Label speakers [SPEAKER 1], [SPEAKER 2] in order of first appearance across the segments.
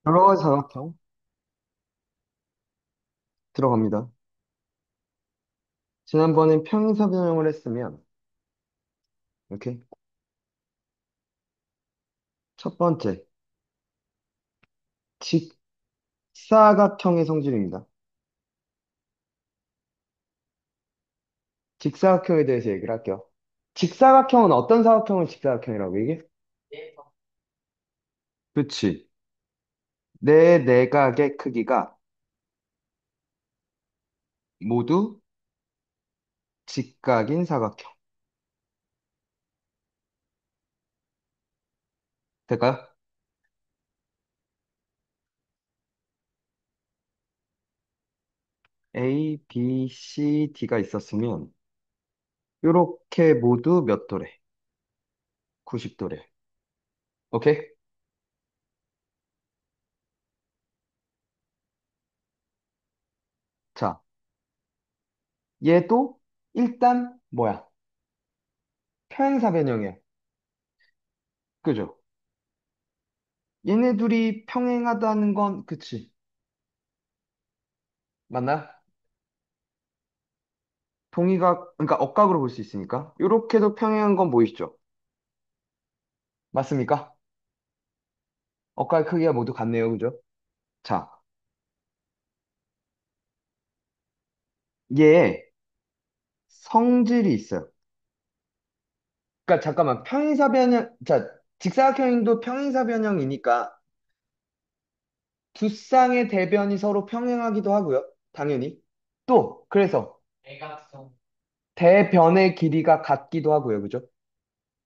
[SPEAKER 1] 여러 가지 사각형 들어갑니다. 지난번엔 평행사 변형을 했으면 이렇게 첫 번째 직사각형의 성질입니다. 직사각형에 대해서 얘기를 할게요. 직사각형은 어떤 사각형을 직사각형이라고 얘기해? 그치. 내 내각의 크기가 모두 직각인 사각형. 될까요? A, B, C, D가 있었으면 이렇게 모두 몇 도래? 90도래. 오케이? 자, 얘도 일단 뭐야? 평행사 변형이야. 그죠? 얘네 둘이 평행하다는 건, 그치? 맞나? 동의각, 그러니까 억각으로 볼 수 있으니까. 이렇게도 평행한 건 보이시죠? 맞습니까? 억각의 크기가 모두 같네요. 그죠? 자, 얘의 성질이 있어요. 그러니까 잠깐만, 평행사 변형, 자, 직사각형도 평행사 변형이니까 두 쌍의 대변이 서로 평행하기도 하고요. 당연히. 또, 그래서 대변의 길이가 같기도 하고요. 그죠?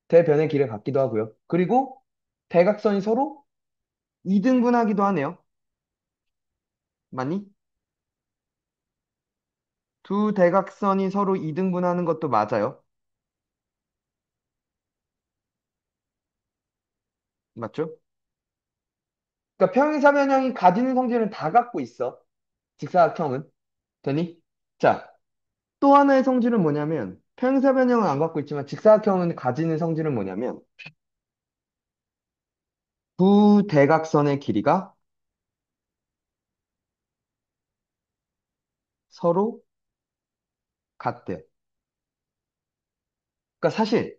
[SPEAKER 1] 대변의 길이가 같기도 하고요. 그리고 대각선이 서로 이등분하기도 하네요. 맞니? 두 대각선이 서로 이등분하는 것도 맞아요. 맞죠? 그러니까 평행사변형이 가지는 성질은 다 갖고 있어. 직사각형은. 되니? 자, 또 하나의 성질은 뭐냐면 평행사변형은 안 갖고 있지만 직사각형은 가지는 성질은 뭐냐면 두 대각선의 길이가 서로 같대. 그러니까 사실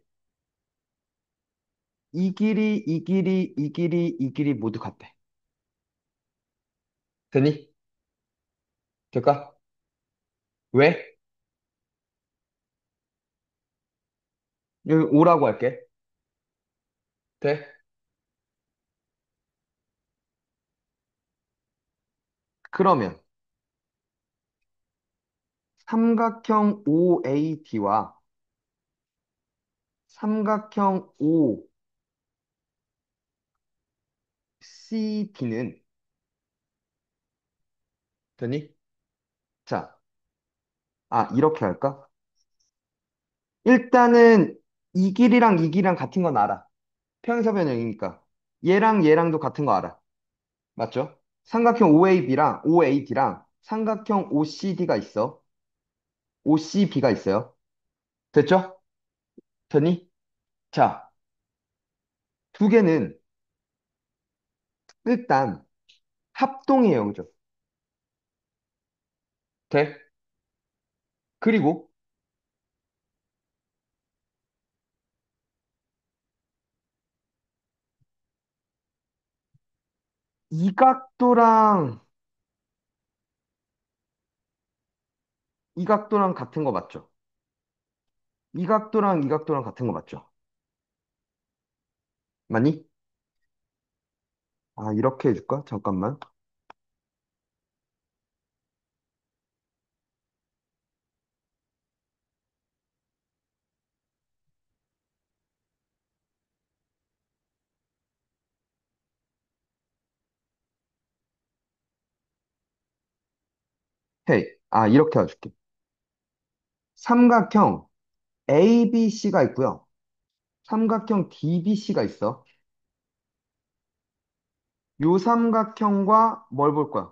[SPEAKER 1] 이 길이, 이 길이, 이 길이, 이 길이 모두 같대. 되니? 될까? 왜? 여기 오라고 할게. 돼? 그러면 삼각형 OAD와 삼각형 OCD는 되니? 자, 이렇게 할까? 일단은 이 길이랑 이 길이랑 같은 건 알아. 평행사 변형이니까. 얘랑 얘랑도 같은 거 알아. 맞죠? 삼각형 OAB랑 OAD랑 삼각형 OCD가 있어. OCB가 있어요. 됐죠? 되니? 자, 두 개는 일단 합동이에요. 그죠? 돼? 그리고 이 각도랑 이 각도랑 같은 거 맞죠? 이 각도랑 이 각도랑 같은 거 맞죠? 맞니? 이렇게 해줄까? 잠깐만. 헤이. 이렇게 해줄게. 삼각형 ABC가 있고요. 삼각형 DBC가 있어. 요 삼각형과 뭘 볼 거야?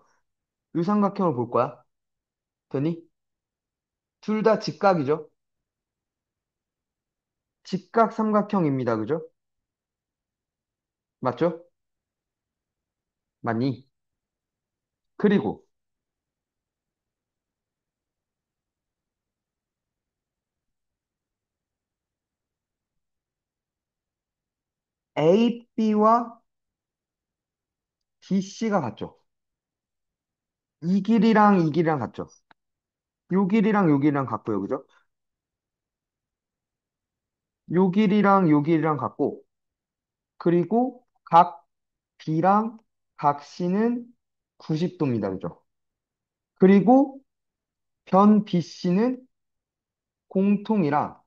[SPEAKER 1] 요 삼각형을 볼 거야. 되니? 둘 다 직각이죠? 직각 삼각형입니다. 그죠? 맞죠? 맞니? 그리고 AB와 BC가 같죠? 이 길이랑 이 길이랑 같죠? 요 길이랑 요 길이랑 같고요, 그죠? 요 길이랑 요 길이랑 같고, 그리고 각 B랑 각 C는 90도입니다, 그죠? 그리고 변 BC는 공통이랑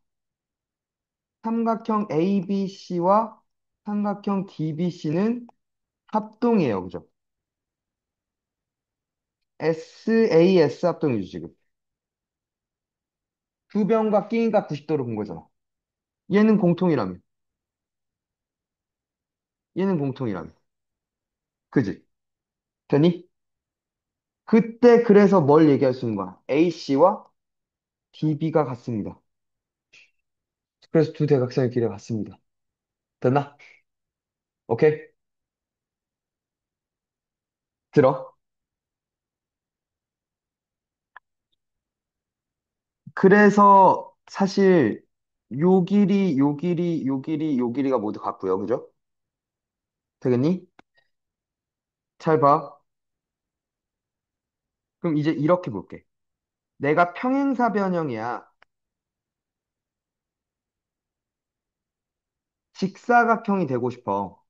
[SPEAKER 1] 삼각형 ABC와 삼각형 DBC는 합동이에요, 그죠? SAS 합동이죠, 지금. 두 변과 끼니가 90도로 본 거잖아. 얘는 공통이라며. 얘는 공통이라며. 그지? 되니? 그때 그래서 뭘 얘기할 수 있는 거야? AC와 DB가 같습니다. 그래서 두 대각선의 길이가 같습니다. 됐나? 오케이? 들어. 그래서 사실 요 길이, 요 길이, 요 길이, 요 길이가 모두 같고요. 그죠? 되겠니? 잘 봐. 그럼 이제 이렇게 볼게. 내가 평행사 변형이야. 직사각형이 되고 싶어.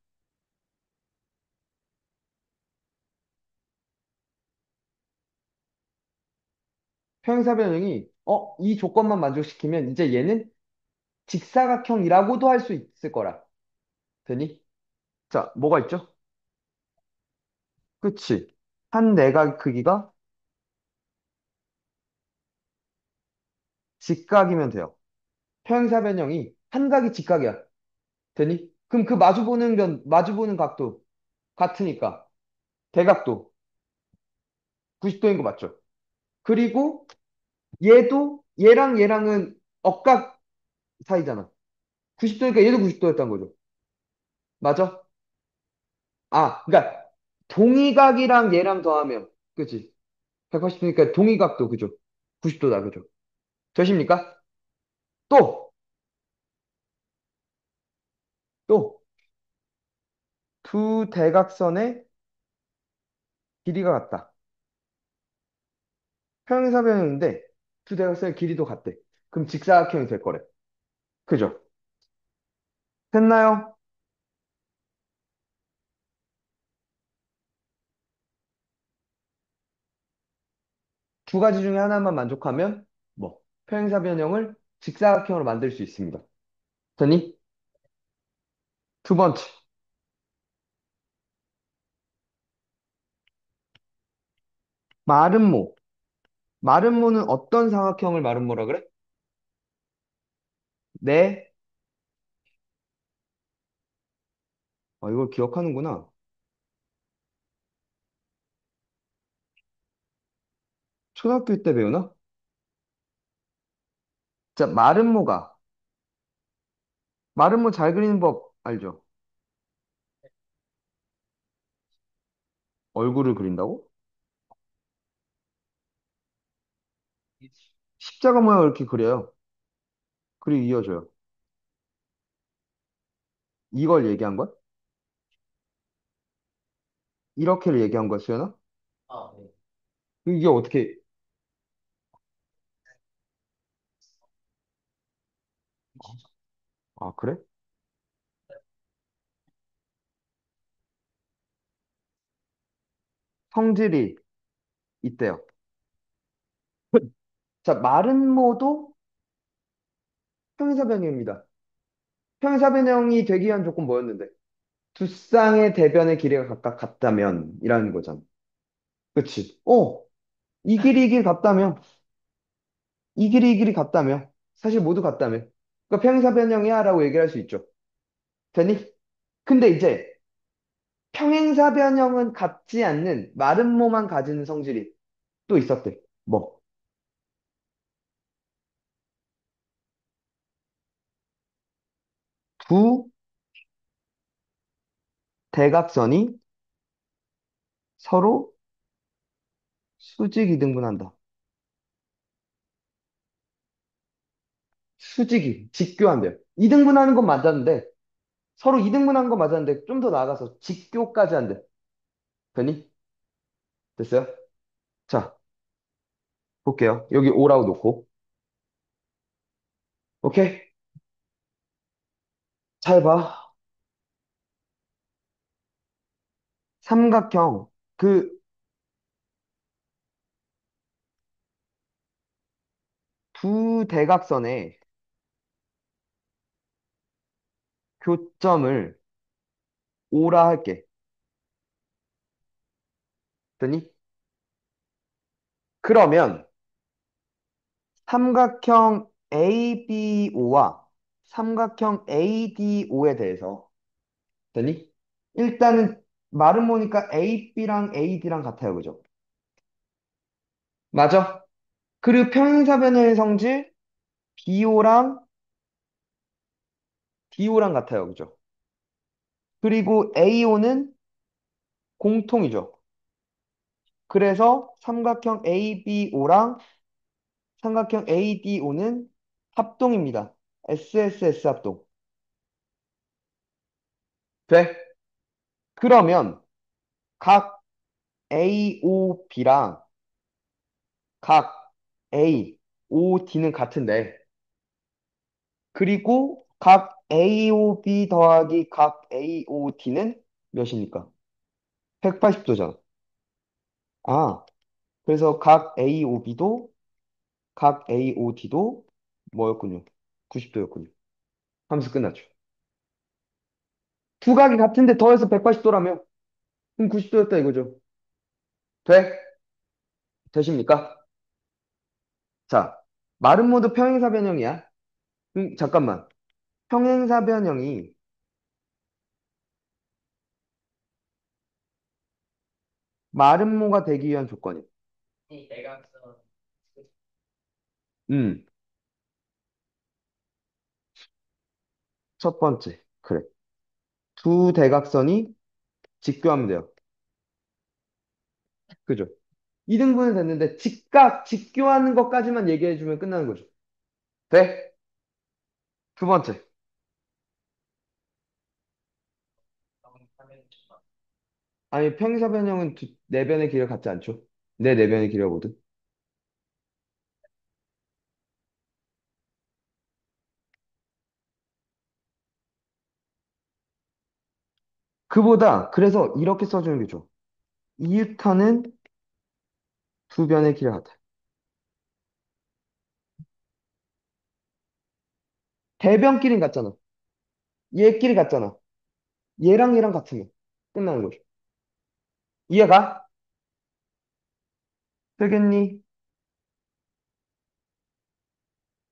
[SPEAKER 1] 평행사 변형이 이 조건만 만족시키면 이제 얘는 직사각형이라고도 할 수 있을 거라. 되니? 자, 뭐가 있죠? 그치? 한 내각 크기가 직각이면 돼요. 평행사 변형이 한 각이 직각이야. 되니? 그럼 그 마주보는 각도 같으니까 대각도 90도인 거 맞죠? 그리고 얘도 얘랑 얘랑은 억각 사이잖아. 90도니까 얘도 90도였단 거죠. 맞아? 아, 그러니까 동의각이랑 얘랑 더하면 그치? 180도니까 동의각도 그죠? 90도다 그죠? 되십니까? 또, 또 두 대각선의 길이가 같다. 평행사변형인데 두 대각선의 길이도 같대. 그럼 직사각형이 될 거래. 그죠? 됐나요? 두 가지 중에 하나만 만족하면 뭐 평행사 변형을 직사각형으로 만들 수 있습니다. 됐니? 두 번째, 마름모. 마름모는 어떤 사각형을 마름모라 그래? 네. 이걸 기억하는구나. 초등학교 때 배우나? 자, 마름모 잘 그리는 법 알죠? 얼굴을 그린다고? 십자가 모양을 이렇게 그려요. 그리고 이어져요. 이걸 얘기한 거야? 이렇게를 얘기한 거야, 수연아? 이게 어떻게, 아, 그래? 성질이 있대요. 자, 마름모도 평행사변형입니다. 평행사변형이 되기 위한 조건 뭐였는데? 두 쌍의 대변의 길이가 각각 같다면 이라는 거잖아. 그치? 이 길이 이 길이 같다며. 이 길이 이 길이 같다며. 사실 모두 같다며. 그러니까 평행사변형이야 라고 얘기를 할 수 있죠. 되니? 근데 이제 평행사변형은 같지 않는 마름모만 가지는 성질이 또 있었대. 뭐? 두 대각선이 서로 수직 이등분한다. 수직이 직교한대요. 이등분하는 건 맞았는데 서로 이등분한 건 맞았는데 좀 더 나아가서 직교까지 한대. 되니? 됐어요? 자, 볼게요. 여기 오라고 놓고. 오케이? 잘 봐. 삼각형 그 두 대각선의 교점을 오라 할게. 됐니? 그러면 삼각형 ABO와 삼각형 ADO에 대해서 됐니? 일단은 말은 보니까 AB랑 AD랑 같아요. 그죠? 맞아. 그리고 평행사변의 성질 BO랑 DO랑 같아요. 그죠? 그리고 AO는 공통이죠. 그래서 삼각형 ABO랑 삼각형 ADO는 합동입니다. SSS 합동. 돼? 그러면 각 AOB랑 각 AOD는 같은데, 그리고 각 AOB 더하기 각 AOD는 몇입니까? 180도잖아. 아, 그래서 각 AOB도 각 AOD도 뭐였군요? 90도였군요. 하면서 끝났죠. 두 각이 같은데 더해서 180도라며? 그럼 90도였다 이거죠. 돼? 되십니까? 자, 마른 모드 평행사 변형이야. 잠깐만. 평행사 변형이 마름모가 되기 위한 조건이. 음, 첫 번째. 그래. 두 대각선이 직교하면 돼요. 그죠? 2등분은 됐는데 직교하는 것까지만 얘기해주면 끝나는 거죠. 돼? 두 번째. 아니, 평행사 변형은 네 변의 길이가 같지 않죠? 네 변의 길이가 뭐든. 그래서 이렇게 써주는 게 좋아. 이유타는 두 변의 길이가 같아. 대변끼리는 같잖아. 얘끼리 같잖아. 얘랑 얘랑 같으면 끝나는 거죠. 이해가? 되겠니?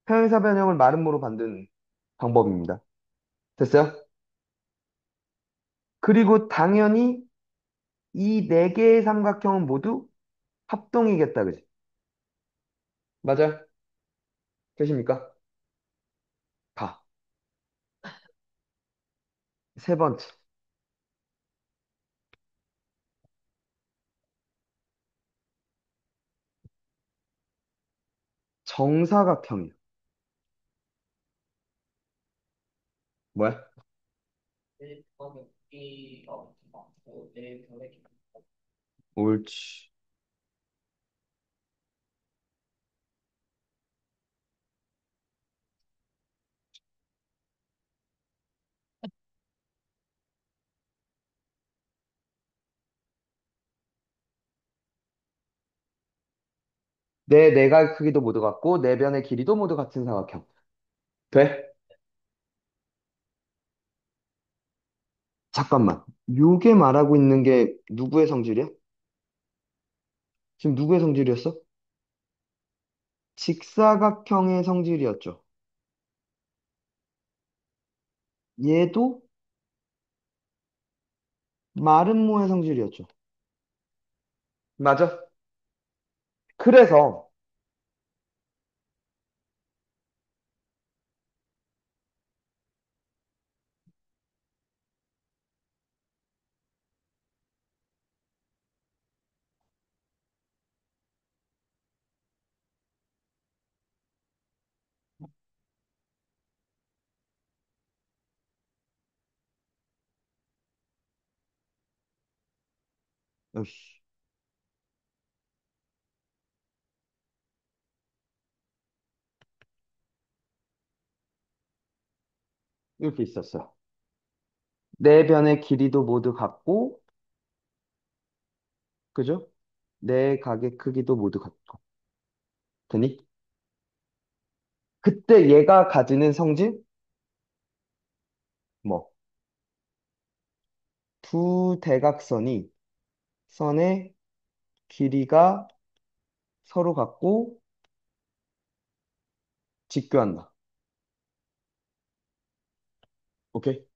[SPEAKER 1] 평행사 변형을 마름모로 만드는 방법입니다. 됐어요? 그리고 당연히 이 네 개의 삼각형은 모두 합동이겠다, 그지? 맞아요? 되십니까? 봐. 세 번째. 정사각형이요. 뭐야? 옳지. 내 내각 크기도 모두 같고, 내 변의 길이도 모두 같은 삼각형. 돼? 잠깐만. 요게 말하고 있는 게 누구의 성질이야? 지금 누구의 성질이었어? 직사각형의 성질이었죠. 얘도 마름모의 성질이었죠. 맞아? 그래서 으이씨, 이렇게 있었어. 네 변의 길이도 모두 같고, 그죠? 네 각의 크기도 모두 같고. 되니? 그때 얘가 가지는 성질? 뭐, 두 대각선이 선의 길이가 서로 같고 직교한다. 오케이?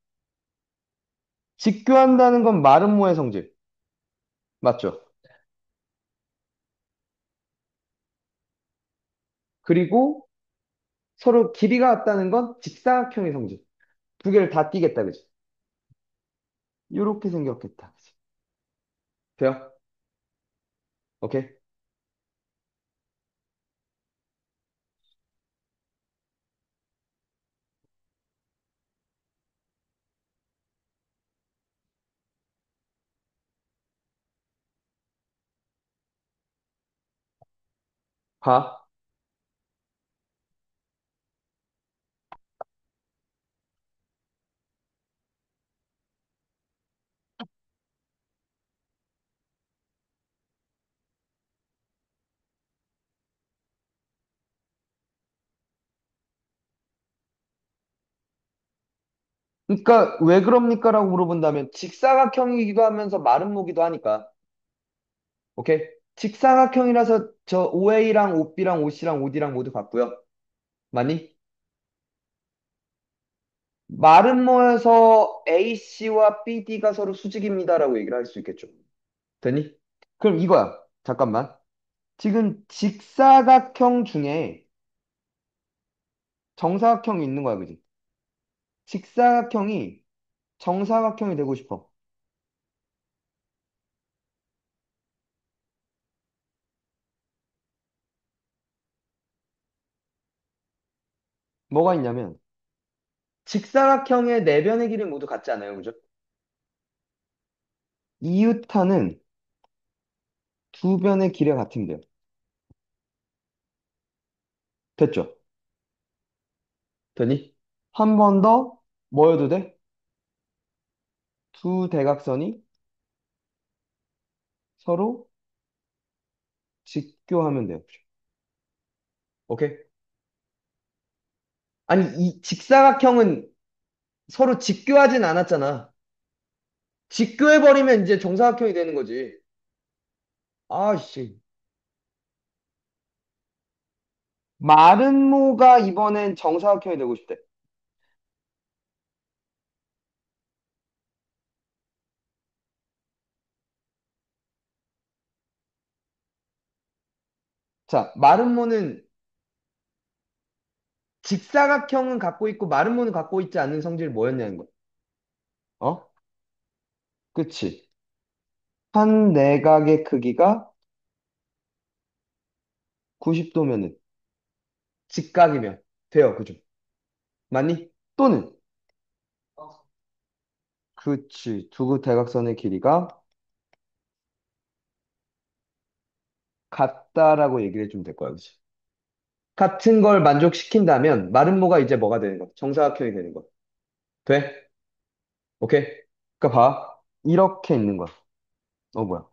[SPEAKER 1] 직교한다는 건 마름모의 성질. 맞죠? 그리고 서로 길이가 같다는 건 직사각형의 성질. 두 개를 다 띄겠다, 그지? 이렇게 생겼겠다. 그지? 돼요? 오케이? 봐. 그러니까 왜 그럽니까? 라고 물어본다면 직사각형이기도 하면서 마름모기도 하니까. 오케이? 직사각형이라서 저 OA랑 OB랑 OC랑 OD랑 모두 같고요. 맞니? 마름모여서 AC와 BD가 서로 수직입니다라고 얘기를 할 수 있겠죠. 되니? 그럼 이거야. 잠깐만. 지금 직사각형 중에 정사각형이 있는 거야, 그지? 직사각형이 정사각형이 되고 싶어. 뭐가 있냐면 직사각형의 네 변의 길이 모두 같지 않아요, 그죠? 이유타는 두 변의 길이 같으면 돼요. 됐죠? 되니? 한 번 더 뭐여도 돼? 두 대각선이 서로 직교하면 돼요. 오케이? 아니, 이 직사각형은 서로 직교하진 않았잖아. 직교해버리면 이제 정사각형이 되는 거지. 아씨. 마른모가 이번엔 정사각형이 되고 싶대. 자, 마른모는 직사각형은 갖고 있고 마른모는 갖고 있지 않는 성질이 뭐였냐는 거. 어? 그치. 한 내각의 크기가 90도면은 직각이면 돼요. 그죠? 맞니? 또는 그치. 두 대각선의 길이가 같다라고 얘기를 해주면 될 거야. 그치? 같은 걸 만족시킨다면 마름모가 이제 뭐가 되는 거? 정사각형이 되는 거. 돼? 오케이? 그러니까 봐. 이렇게 있는 거야. 뭐야?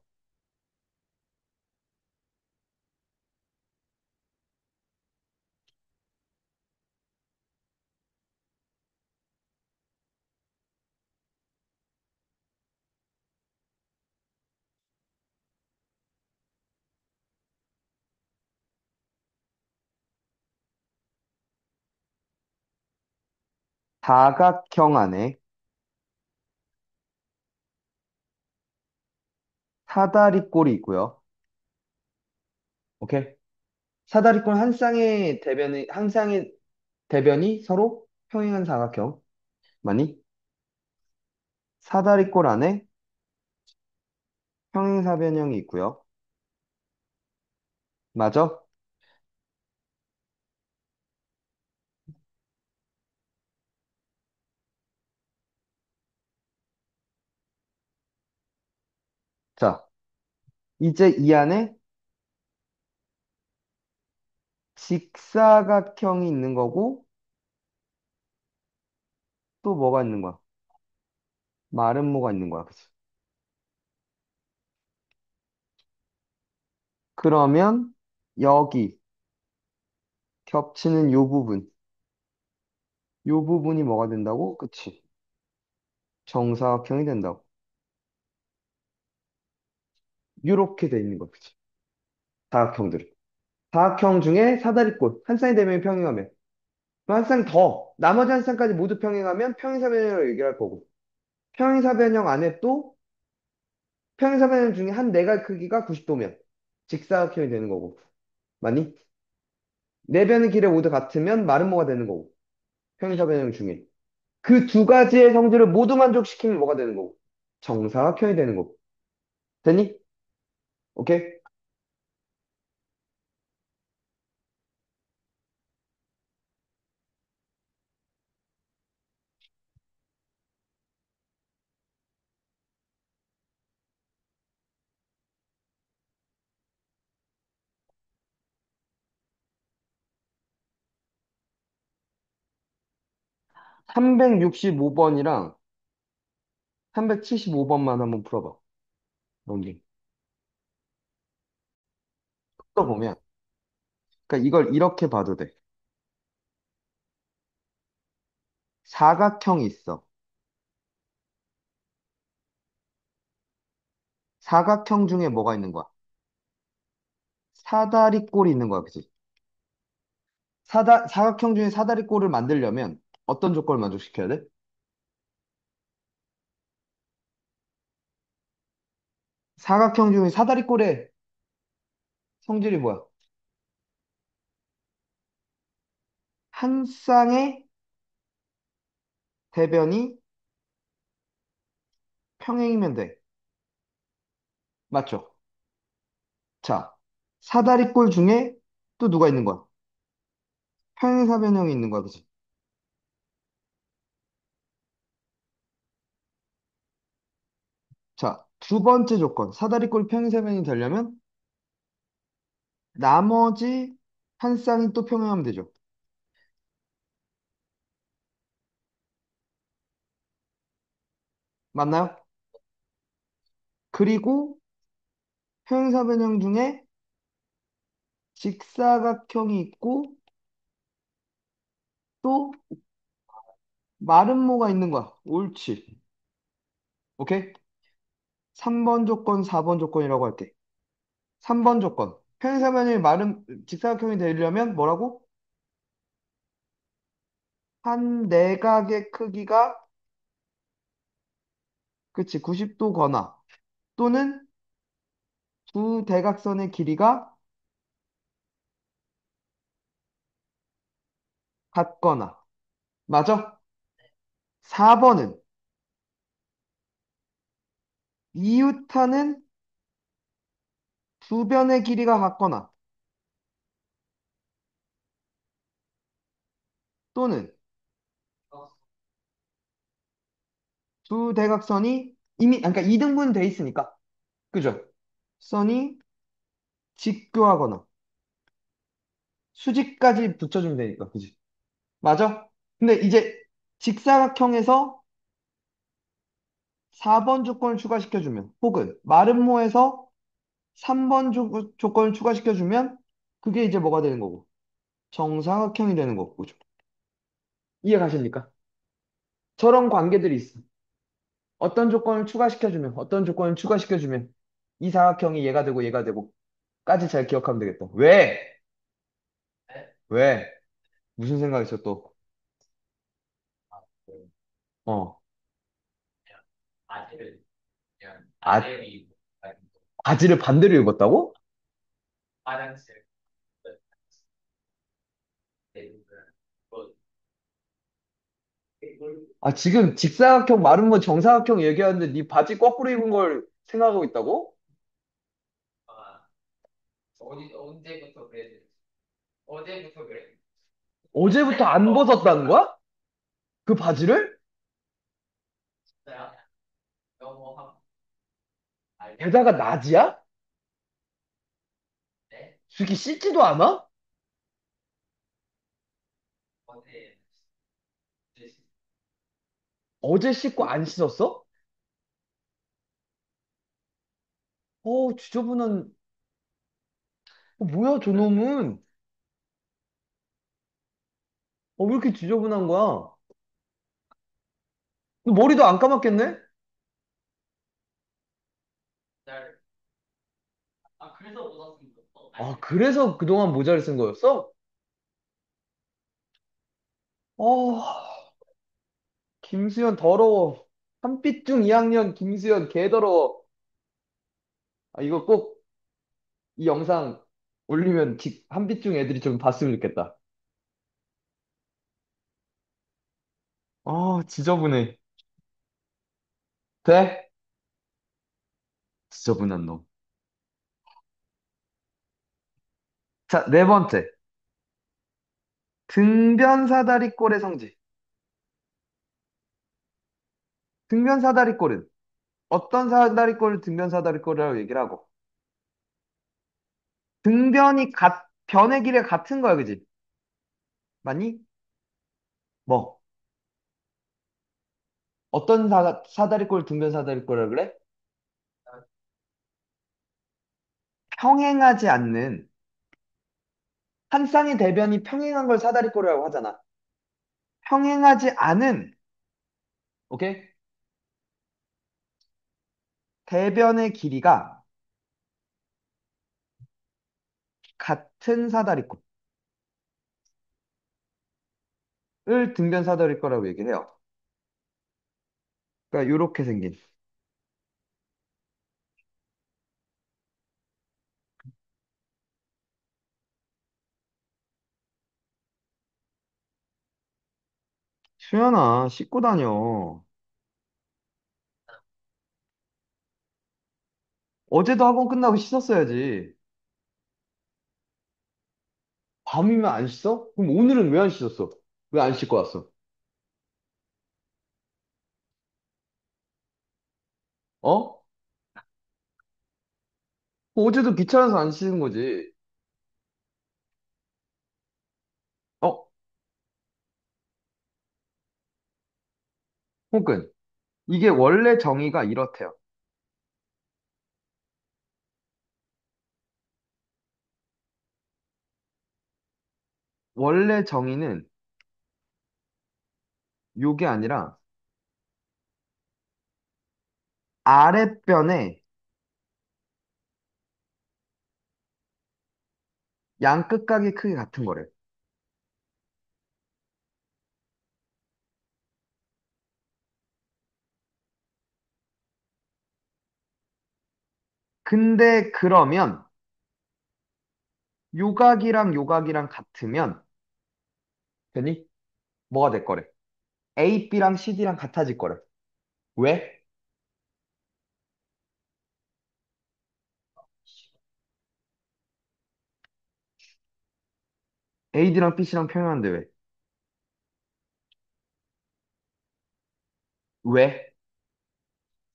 [SPEAKER 1] 사각형 안에 사다리꼴이 있고요. 오케이? 사다리꼴 한 쌍의 대변이 서로 평행한 사각형. 맞니? 사다리꼴 안에 평행사변형이 있고요. 맞아? 자. 이제 이 안에 직사각형이 있는 거고 또 뭐가 있는 거야? 마름모가 있는 거야. 그치? 그러면 여기 겹치는 요 부분, 요 부분이 뭐가 된다고? 그치? 정사각형이 된다고. 요렇게 돼 있는 거. 그치? 사각형들은. 사각형 중에 사다리꼴, 한 쌍이 되면 평행하면. 한 쌍 더, 나머지 한 쌍까지 모두 평행하면 평행사변형을 얘기할 거고. 평행사변형 안에 또 평행사변형 중에 한 네가 크기가 90도면 직사각형이 되는 거고. 맞니? 네 변의 길이 모두 같으면 마름모가 되는 거고. 평행사변형 중에. 그 두 가지의 성질을 모두 만족시키면 뭐가 되는 거고. 정사각형이 되는 거고. 됐니? 오케이? 365번이랑 375번만 한번 풀어봐. 뭔지. 풀어보면. 그러니까 이걸 이렇게 봐도 돼. 사각형이 있어. 사각형 중에 뭐가 있는 거야? 사다리꼴이 있는 거야, 그치? 사각형 중에 사다리꼴을 만들려면 어떤 조건을 만족시켜야 돼? 사각형 중에 사다리꼴의 성질이 뭐야? 한 쌍의 대변이 평행이면 돼. 맞죠? 자, 사다리꼴 중에 또 누가 있는 거야? 평행사변형이 있는 거야, 그치? 자, 두 번째 조건. 사다리꼴 평행사변이 되려면 나머지 한 쌍이 또 평행하면 되죠. 맞나요? 그리고 평행사변형 중에 직사각형이 있고 또 마름모가 있는 거야. 옳지. 오케이? 3번 조건, 4번 조건이라고 할게. 3번 조건. 평행사변이 직사각형이 되려면 뭐라고? 한 내각의 크기가 그치 90도거나 또는 두 대각선의 길이가 같거나 맞아? 4번은 이웃하는 두 변의 길이가 같거나 또는 두 대각선이 이미 그러니까 이등분 돼 있으니까 그죠? 선이 직교하거나 수직까지 붙여주면 되니까 그지? 맞아? 근데 이제 직사각형에서 4번 조건을 추가시켜주면 혹은 마름모에서 3번 조건을 추가시켜주면 그게 이제 뭐가 되는 거고 정사각형이 되는 거고 그죠? 이해 가십니까? 저런 관계들이 있어. 어떤 조건을 추가시켜주면 어떤 조건을 추가시켜주면 이 사각형이 얘가 되고 얘가 되고 까지 잘 기억하면 되겠다. 왜? 왜? 무슨 생각 있어 또? 어. 아, 바지를 반대로 입었다고? 아, 지금 직사각형 마른 거 정사각형 얘기하는데 네 바지 거꾸로 입은 걸 생각하고 있다고? 어제부터 안 벗었다는 거야? 그 바지를? 게다가 낮이야? 이렇게 씻지도 않아? 어제 씻고 안 씻었어? 지저분한, 뭐야, 저놈은? 왜 이렇게 지저분한 거야? 너 머리도 안 감았겠네? 그래서 그동안 모자를 쓴 거였어? 어, 김수현 더러워. 한빛중 2학년 김수현 개 더러워. 이거 꼭 이 영상 올리면 한빛중 애들이 좀 봤으면 좋겠다. 지저분해. 돼? 지저분한 놈. 자, 네 번째. 등변사다리꼴의 성지. 등변사다리꼴은 어떤 사다리꼴을 등변사다리꼴이라고 얘기를 하고, 변의 길이가 같은 거야, 그지? 맞니? 뭐, 어떤 사다리꼴 등변사다리꼴이라고 그래? 평행하지 않는, 한 쌍의 대변이 평행한 걸 사다리꼴이라고 하잖아. 평행하지 않은, 오케이? 대변의 길이가 같은 사다리꼴을 등변사다리꼴이라고 얘기를 해요. 그러니까 이렇게 생긴. 수연아, 씻고 다녀. 어제도 학원 끝나고 씻었어야지. 밤이면 안 씻어? 그럼 오늘은 왜 안 씻었어? 왜 안 씻고 왔어? 어? 어제도 귀찮아서 안 씻은 거지. 어? 혹은 이게 원래 정의가 이렇대요. 원래 정의는 요게 아니라 아랫변의 양끝각의 크기 같은 거래. 근데 그러면 요각이랑 요각이랑 같으면 되니? 뭐가 될 거래? A, B랑 C, D랑 같아질 거래. 왜? A, D랑 B, C랑 평행한데 왜? 왜?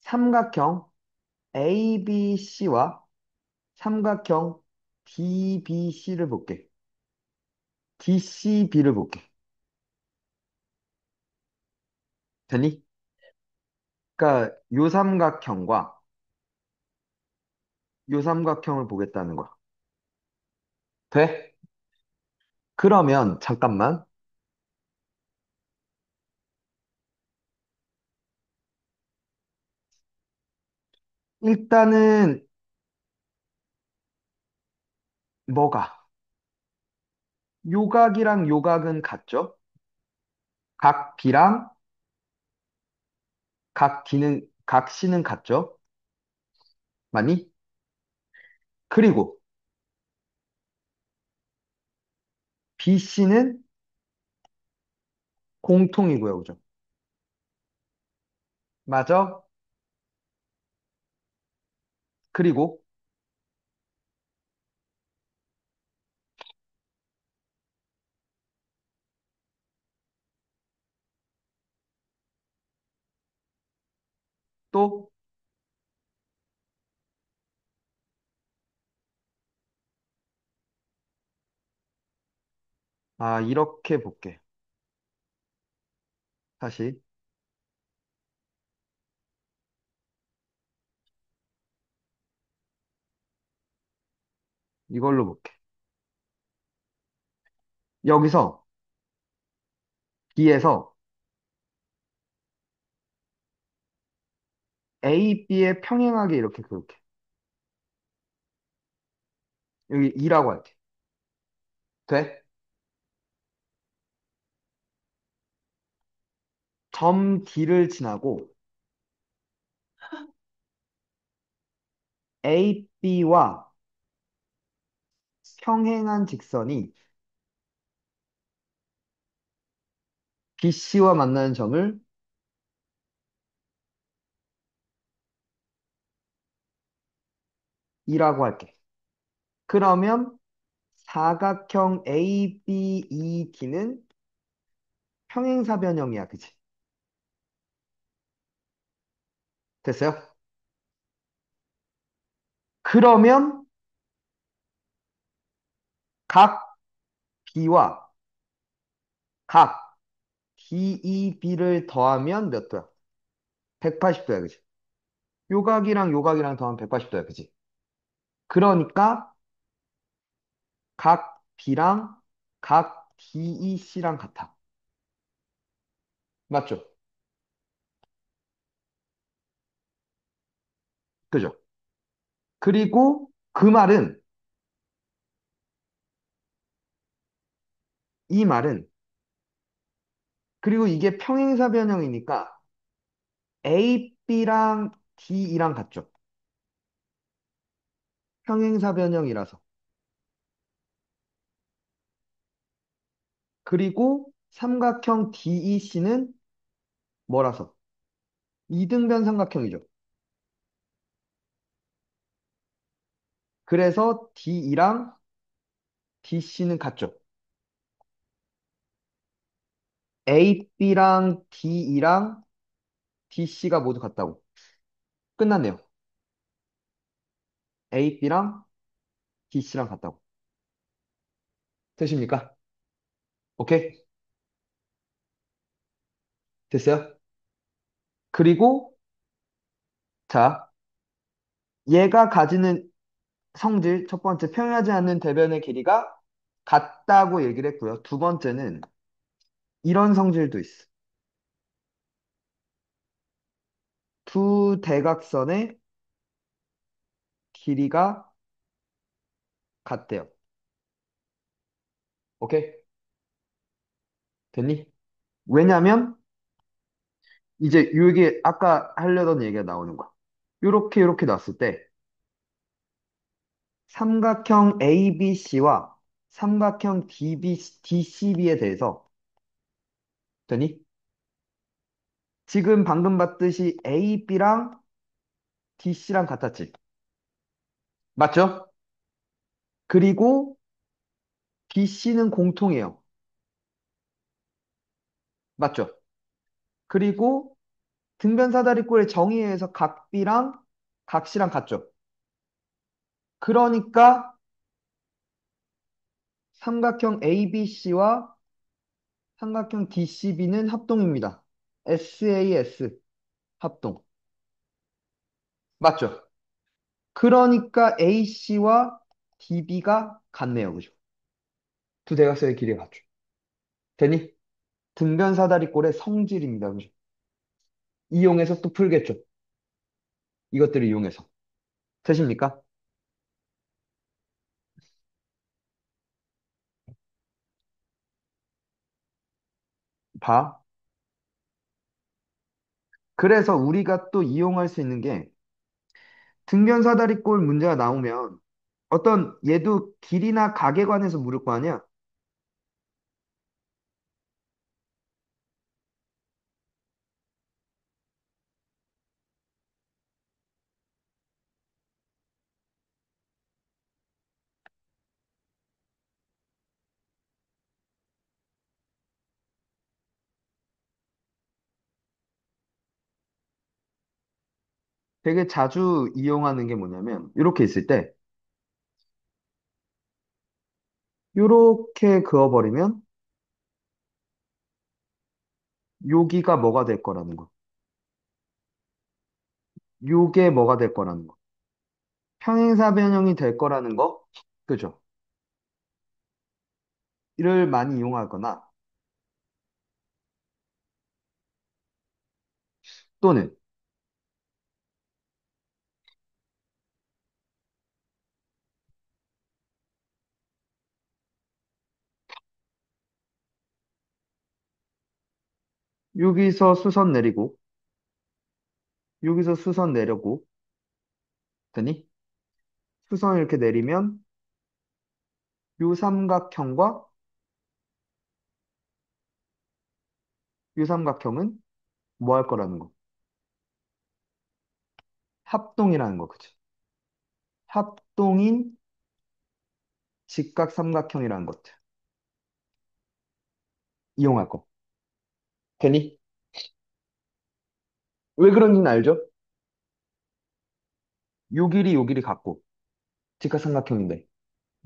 [SPEAKER 1] 삼각형 ABC와 삼각형 DBC를 볼게. DCB를 볼게. 되니? 그러니까 요 삼각형과 요 삼각형을 보겠다는 거야. 돼? 그러면 잠깐만. 일단은 뭐가? 요각이랑 요각은 같죠? 각 B랑 각 C는 같죠? 맞니? 그리고 BC는 공통이고요, 그죠? 맞아? 그리고 또 아, 이렇게 볼게. 다시. 이걸로 볼게. 여기서 B에서 A, B의 평행하게 이렇게 그을게. 여기 2라고 할게. 돼? 점 D를 지나고 A, B와 평행한 직선이 BC와 만나는 점을 2라고 할게. 그러면 사각형 ABED는 평행사변형이야, 그치? 됐어요? 그러면 각 B와 각 DEB를 더하면 몇 도야? 180도야, 그치? 요각이랑 요각이랑 더하면 180도야, 그치? 그러니까 각 B랑 각 DEC랑 같아. 맞죠? 그죠? 그리고 그 말은, 이 말은, 그리고 이게 평행사 변형이니까 AB랑 DE랑 같죠? 평행사 변형이라서. 그리고 삼각형 DEC는 뭐라서? 이등변 삼각형이죠. 그래서 DE랑 DC는 같죠. AB랑 DE랑 DC가 모두 같다고. 끝났네요. AB랑 DC랑 같다고. 되십니까? 오케이? 됐어요? 그리고 자, 얘가 가지는 성질, 첫 번째, 평행하지 않는 대변의 길이가 같다고 얘기를 했고요. 두 번째는 이런 성질도 있어. 두 대각선의 길이가 같대요. 오케이? 됐니? 왜냐면 이제 이게 아까 하려던 얘기가 나오는 거야. 요렇게 놨을 때 삼각형 ABC와 삼각형 DCB에 대해서 되니? 지금 방금 봤듯이 AB랑 DC랑 같았지? 맞죠? 그리고 BC는 공통이에요. 맞죠? 그리고 등변사다리꼴의 정의에 의해서 각B랑 각C랑 같죠? 그러니까 삼각형 ABC와 삼각형 DCB는 합동입니다. SAS 합동. 맞죠? 그러니까 AC와 DB가 같네요. 그죠? 두 대각선의 길이가 같죠. 되니? 등변사다리꼴의 성질입니다. 그죠? 이용해서 또 풀겠죠. 이것들을 이용해서. 되십니까? 봐. 그래서 우리가 또 이용할 수 있는 게 등변사다리꼴 문제가 나오면 어떤 얘도 길이나 각에 관해서 물을 거 아니야? 되게 자주 이용하는 게 뭐냐면 이렇게 있을 때 이렇게 그어버리면 여기가 뭐가 될 거라는 거. 요게 뭐가 될 거라는 거. 평행사 변형이 될 거라는 거. 그죠? 이를 많이 이용하거나 또는 여기서 수선 내리고 여기서 수선 내려고 되니 수선 이렇게 내리면 요 삼각형과 요 삼각형은 뭐 할 거라는 거. 합동이라는 거. 그치? 합동인 직각 삼각형이라는 것들 이용할 거. 되니? 왜 그런지는 알죠? 요 길이 같고 직각 삼각형인데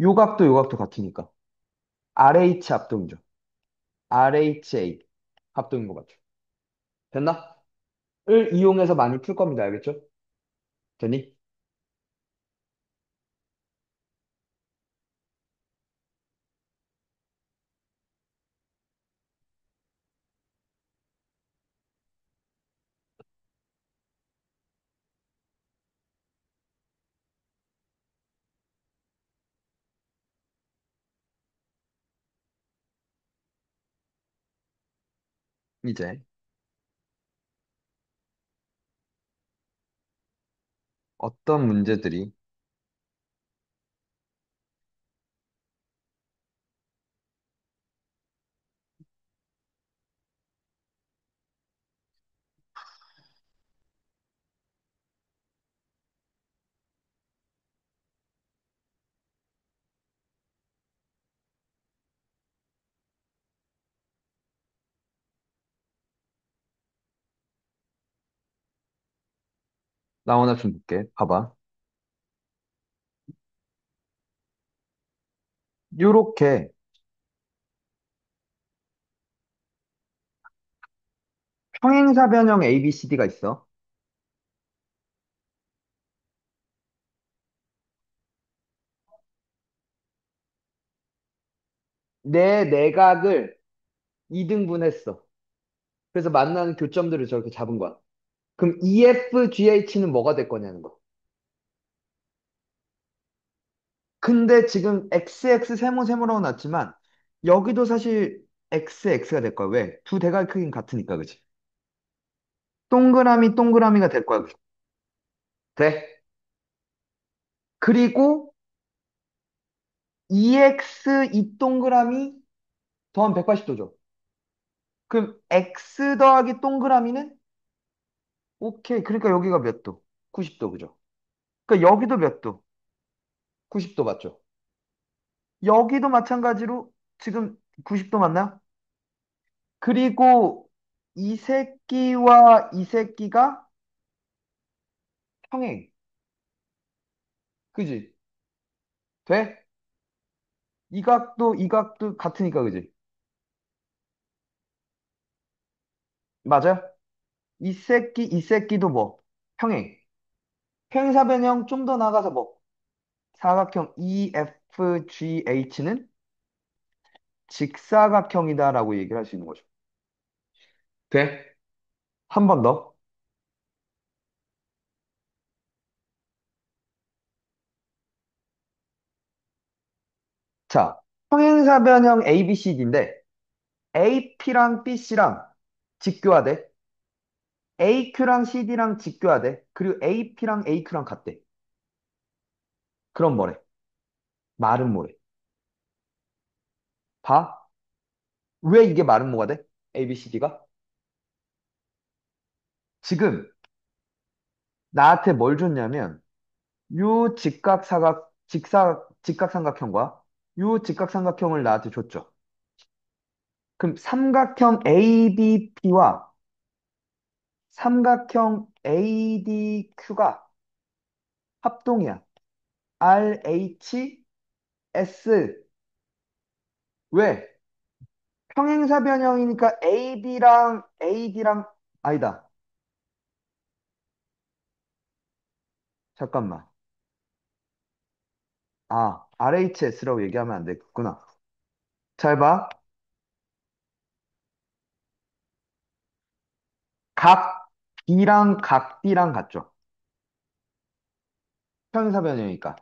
[SPEAKER 1] 요 각도 같으니까 RH 합동이죠. RHA 합동인 것 같죠. 됐나? 을 이용해서 많이 풀 겁니다. 알겠죠? 되니? 이제 어떤 문제들이 나오나 좀 볼게. 봐봐. 요렇게 평행사 변형 ABCD가 있어. 내 내각을 2등분했어. 그래서 만나는 교점들을 저렇게 잡은 거야. 그럼 EFGH는 뭐가 될 거냐는 거. 근데 지금 XX 세모세모라고 났지만 여기도 사실 XX가 될 거야. 왜? 두 대각 크기는 같으니까, 그치? 동그라미 동그라미가 될 거야. 돼. 그리고 EX 이 동그라미 더하면 180도죠. 그럼 X 더하기 동그라미는 오케이. 그러니까 여기가 몇 도? 90도, 그죠? 그러니까 여기도 몇 도? 90도 맞죠? 여기도 마찬가지로 지금 90도 맞나? 그리고 이 새끼와 이 새끼가 평행. 그지? 돼? 이 각도 같으니까, 그지? 맞아? 이 새끼도 뭐? 평행. 평행사 변형 좀 더 나가서 뭐? 사각형 EFGH는 직사각형이다라고 얘기를 할 수 있는 거죠. 돼? 한 번 더. 자, 평행사 변형 ABCD인데 AP랑 BC랑 직교하대. AQ랑 CD랑 직교하대. 그리고 AP랑 AQ랑 같대. 그럼 뭐래? 말은 뭐래? 봐. 왜 이게 말은 뭐가 돼? ABCD가? 지금 나한테 뭘 줬냐면 요 직각삼각형과 요 직각삼각형을 나한테 줬죠. 그럼 삼각형 ABP와 삼각형 ADQ가 합동이야. RHS. 왜? 평행사 변형이니까 AD랑 아니다. 잠깐만. 아, RHS라고 얘기하면 안 되겠구나. 잘 봐. 각 B랑 각 D랑 같죠? 평행사 변형이니까.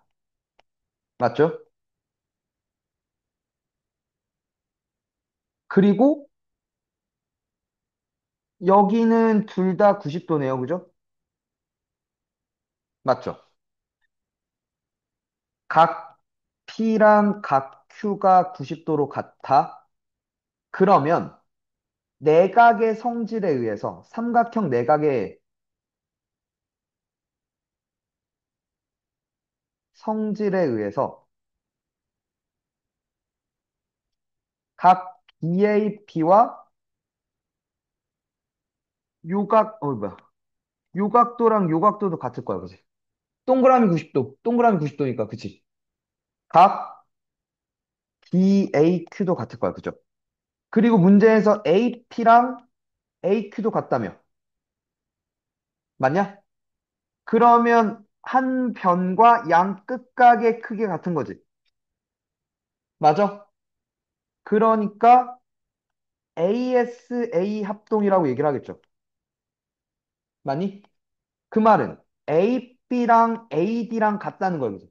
[SPEAKER 1] 맞죠? 그리고 여기는 둘 다 90도네요. 그죠? 맞죠? 각 P랑 각 Q가 90도로 같아. 그러면 내각의 성질에 의해서 삼각형 내각의 성질에 의해서 각 BAP와 요각도랑 요각도도 같을 거야. 그지? 동그라미 90도, 동그라미 90도니까, 그치? 각 BAQ도 같을 거야. 그죠? 그리고 문제에서 AP랑 AQ도 같다며. 맞냐? 그러면 한 변과 양 끝각의 크기 같은 거지. 맞아? 그러니까 ASA 합동이라고 얘기를 하겠죠. 맞니? 그 말은 AB랑 AD랑 같다는 거야. 그죠?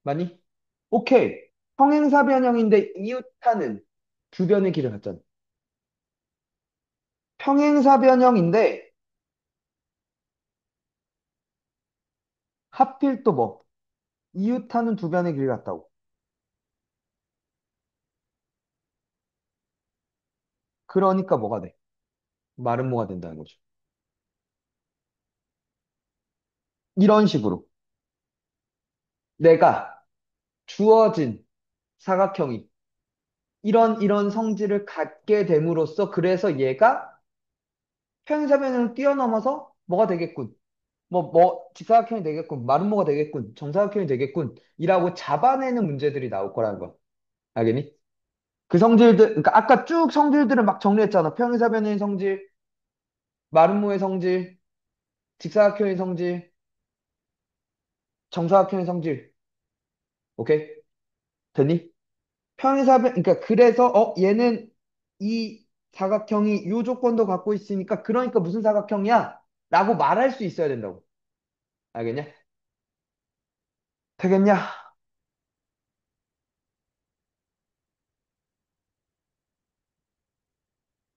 [SPEAKER 1] 맞니? 오케이. 평행사 변형인데 이웃하는 두 변의 길을 갖잖아. 평행사 변형인데 하필 또 뭐? 이웃하는 두 변의 길 같다고. 그러니까 뭐가 돼? 말은 뭐가 된다는 거죠. 이런 식으로 내가 주어진 사각형이 이런 성질을 갖게 됨으로써 그래서 얘가 평행사 변형을 뛰어넘어서 뭐가 되겠군. 직사각형이 되겠군. 마름모가 되겠군. 정사각형이 되겠군. 이라고 잡아내는 문제들이 나올 거라는 거야. 알겠니? 그 성질들, 그러니까 아까 쭉 성질들을 막 정리했잖아. 평행사 변형의 성질, 마름모의 성질, 직사각형의 성질, 정사각형의 성질. 오케이? 됐니? 그러니까 그래서, 얘는 이 사각형이 요 조건도 갖고 있으니까, 그러니까 무슨 사각형이야? 라고 말할 수 있어야 된다고. 알겠냐? 되겠냐?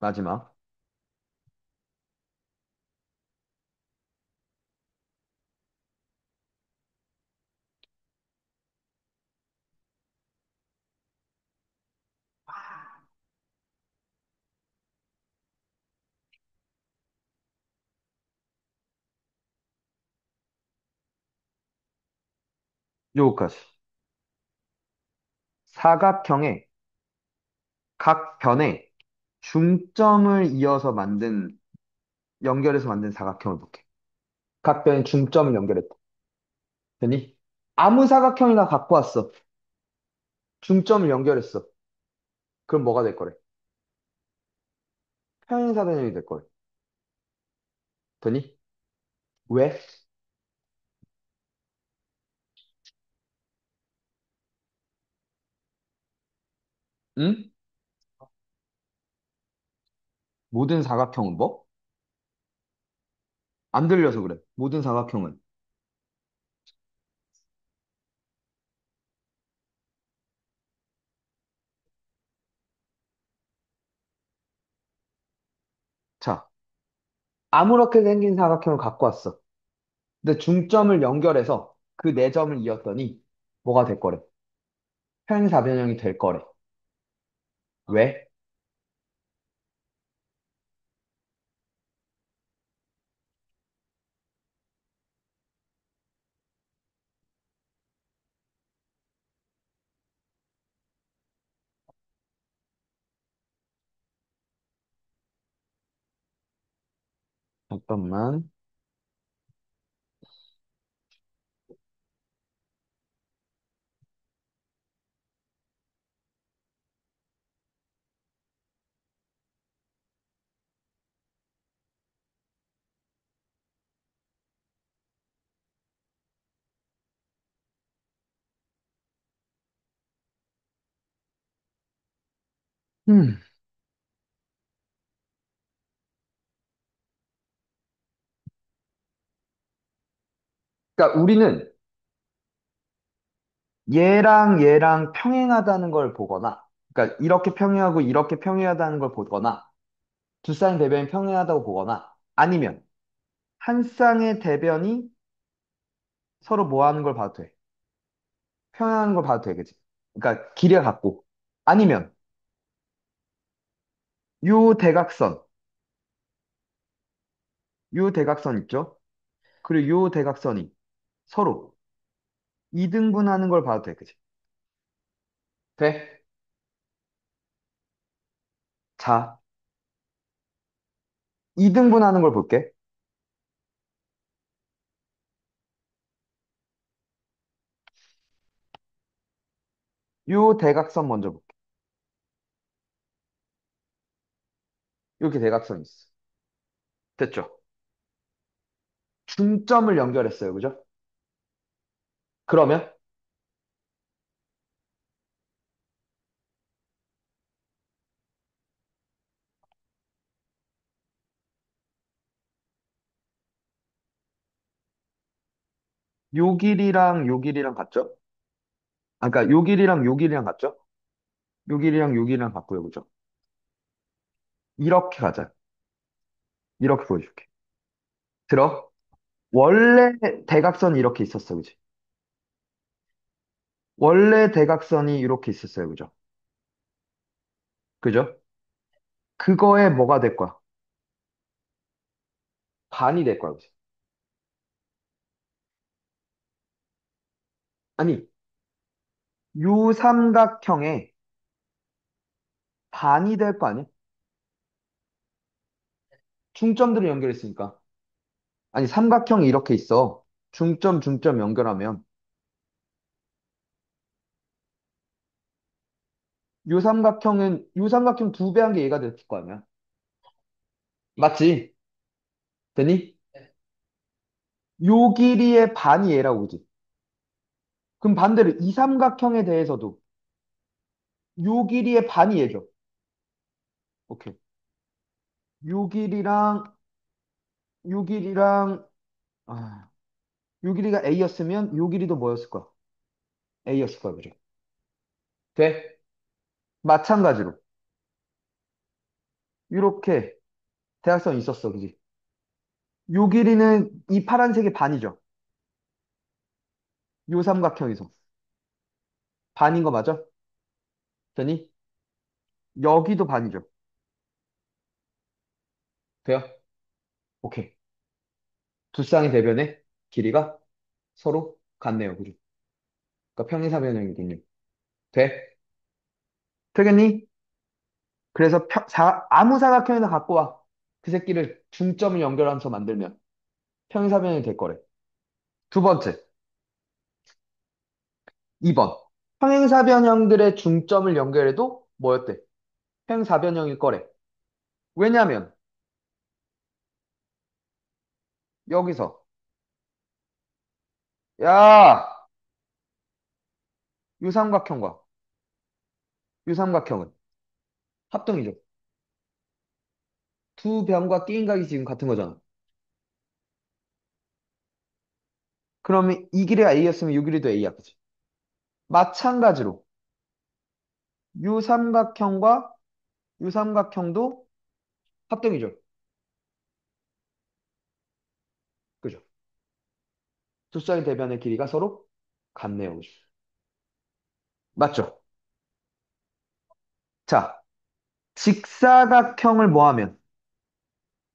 [SPEAKER 1] 마지막. 요거까지. 사각형의 각 변에 중점을 이어서 연결해서 만든 사각형을 볼게. 각 변에 중점을 연결했다. 되니? 아무 사각형이나 갖고 왔어. 중점을 연결했어. 그럼 뭐가 될 거래? 평행사변형이 될 거래. 되니? 왜? 응? 모든 사각형은 뭐? 안 들려서 그래. 모든 사각형은. 자, 아무렇게 생긴 사각형을 갖고 왔어. 근데 중점을 연결해서 그 네 점을 이었더니 뭐가 될 거래? 평행사변형이 될 거래. 왜? 잠깐만. 음. 그러니까 우리는 얘랑 얘랑 평행하다는 걸 보거나, 그러니까 이렇게 평행하고 이렇게 평행하다는 걸 보거나, 두 쌍의 대변이 평행하다고 보거나, 아니면 한 쌍의 대변이 서로 뭐 하는 걸 봐도 돼. 평행하는 걸 봐도 돼, 그치? 그러니까 길이가 같고. 아니면 요 대각선, 요 대각선 있죠? 그리고 요 대각선이 서로 이등분하는 걸 봐도 돼, 그치? 돼? 자, 이등분하는 걸 볼게. 요 대각선 먼저 볼게. 이렇게 대각선이 있어. 됐죠? 중점을 연결했어요, 그죠? 그러면 요 길이랑 요 길이랑 같죠? 아, 그러니까 요 길이랑 요 길이랑 같죠? 요 길이랑 요 길이랑 같고요, 그죠? 이렇게 가자. 이렇게 보여줄게. 들어. 원래 대각선이 이렇게 있었어, 그지? 원래 대각선이 이렇게 있었어요, 그죠? 그죠? 그거에 뭐가 될 거야? 반이 될 거야, 그지? 아니, 요 삼각형의 반이 될 거 아니야? 중점들을 연결했으니까. 아니, 삼각형이 이렇게 있어. 중점, 중점 연결하면 요 삼각형 두 배 한 게 얘가 될 거 아니야? 맞지? 되니? 요 길이의 반이 얘라고, 그지? 그럼 반대로 이 삼각형에 대해서도 요 길이의 반이 얘죠. 오케이. 요 길이랑 요 길이랑 아, 요 길이가 A였으면 요 길이도 뭐였을 거야? A였을 거야, 그죠? 돼? 마찬가지로 이렇게 대각선이 있었어, 그지? 요 길이는 이 파란색의 반이죠. 요 삼각형에서 반인 거 맞아? 되니? 여기도 반이죠. 돼요? 오케이. 두 쌍의 대변의 길이가 서로 같네요, 그죠? 그러니까 평행사변형이군요. 돼? 되겠니? 그래서 아무 사각형이나 갖고 와. 그 새끼를 중점을 연결하면서 만들면 평행사변형이 될 거래. 두 번째, 2번. 평행사변형들의 중점을 연결해도 뭐였대? 평행사변형일 거래. 왜냐면 여기서 야, 유삼각형과 유삼각형은 합동이죠. 두 변과 끼인각이 지금 같은 거잖아. 그러면 이 길이가 A였으면 이 길이도 A야, 그지? 마찬가지로 유삼각형과 유삼각형도 합동이죠. 그죠? 두 쌍의 대변의 길이가 서로 같네요, 그죠? 맞죠? 자, 직사각형을 뭐하면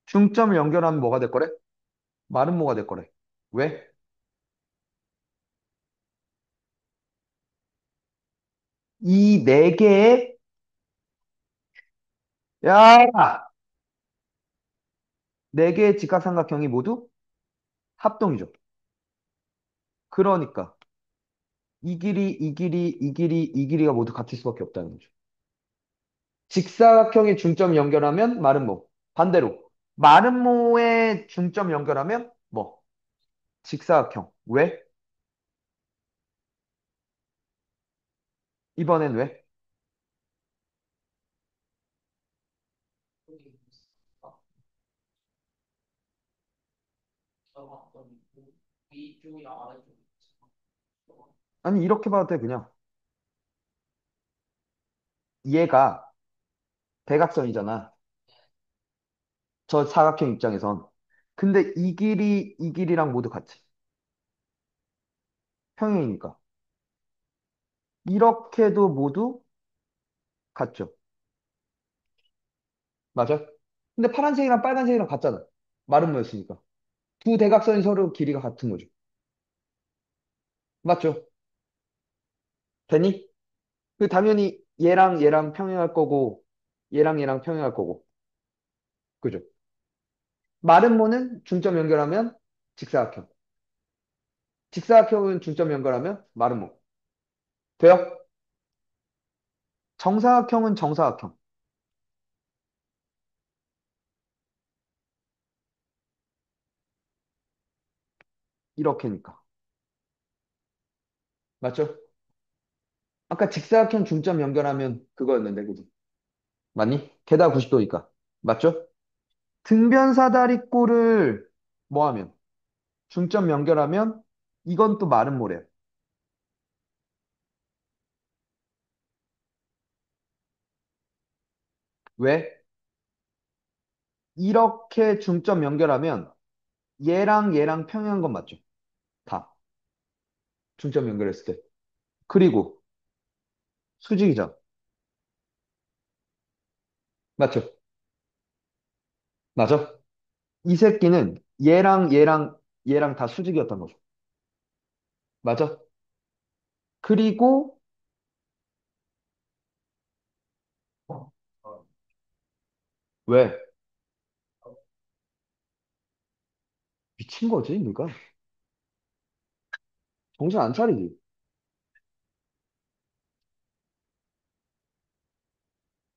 [SPEAKER 1] 중점을 연결하면 뭐가 될 거래? 마름모가 될 거래. 왜? 이 네 개의 야, 네 개의 직각삼각형이 모두 합동이죠. 그러니까 이 길이, 이 길이, 이 길이, 이 길이가 모두 같을 수밖에 없다는 거죠. 직사각형의 중점 연결하면 마름모. 반대로 마름모의 중점 연결하면 뭐? 직사각형. 왜? 이번엔 왜? 아니, 이렇게 봐도 돼, 그냥. 얘가 대각선이잖아. 저 사각형 입장에선. 근데 이 길이, 이 길이랑 모두 같지. 평행이니까. 이렇게도 모두 같죠. 맞아? 근데 파란색이랑 빨간색이랑 같잖아. 말은 뭐였으니까. 두 대각선이 서로 길이가 같은 거죠. 맞죠? 되니? 그 당연히 얘랑 얘랑 평행할 거고, 얘랑 얘랑 평행할 거고. 그죠? 마른 모는 중점 연결하면 직사각형. 직사각형은 중점 연결하면 마른 모. 돼요? 정사각형은 정사각형. 이렇게니까. 맞죠? 아까 직사각형 중점 연결하면 그거였는데, 그지? 맞니? 게다가 90도니까. 맞죠? 등변사다리꼴을 뭐 하면? 중점 연결하면 이건 또 마른 모래야. 왜? 이렇게 중점 연결하면 얘랑 얘랑 평행한 건 맞죠? 다. 중점 연결했을 때. 그리고 수직이죠. 맞죠? 맞아? 이 새끼는 얘랑 얘랑 얘랑 다 수직이었던 거죠. 맞아? 그리고 왜? 미친 거지, 누가? 정신 안 차리지.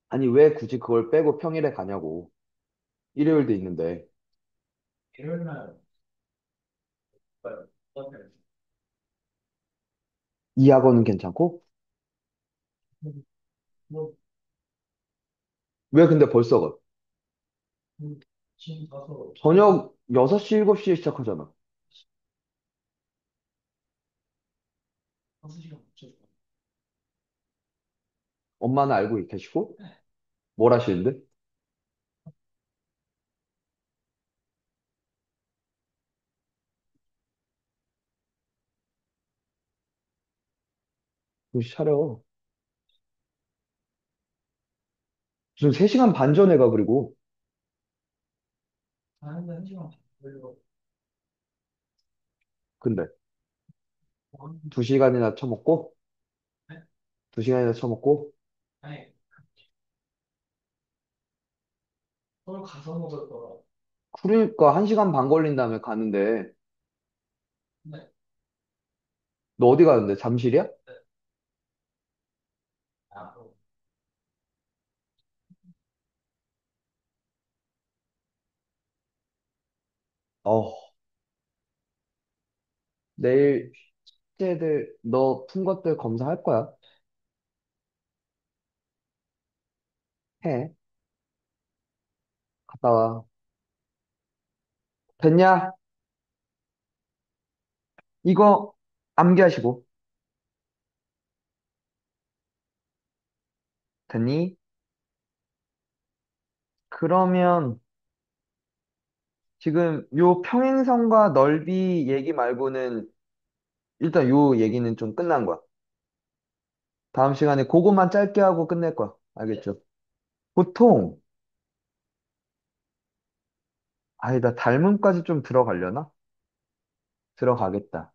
[SPEAKER 1] 아니, 왜 굳이 그걸 빼고 평일에 가냐고. 일요일도 있는데. 이 학원은 괜찮고? 왜 근데 벌써 가? 저녁 6시, 7시에 시작하잖아. 엄마는 알고 계시고? 뭘 하시는데? 정신 차려. 무슨 3시간 반 전에 가, 그리고. 근데 2시간이나 처먹고? 2시간이나 처먹고? 그러니까 1시간 반 걸린 다음에 가는데, 너 어디 가는데? 잠실이야? 어, 내일 숙제들, 너 푼 것들 검사할 거야. 해. 갔다 와. 됐냐? 이거 암기하시고. 됐니? 그러면 지금 요 평행선과 넓이 얘기 말고는 일단 요 얘기는 좀 끝난 거야. 다음 시간에 그것만 짧게 하고 끝낼 거야. 알겠죠? 보통, 아니다, 닮음까지 좀 들어가려나? 들어가겠다.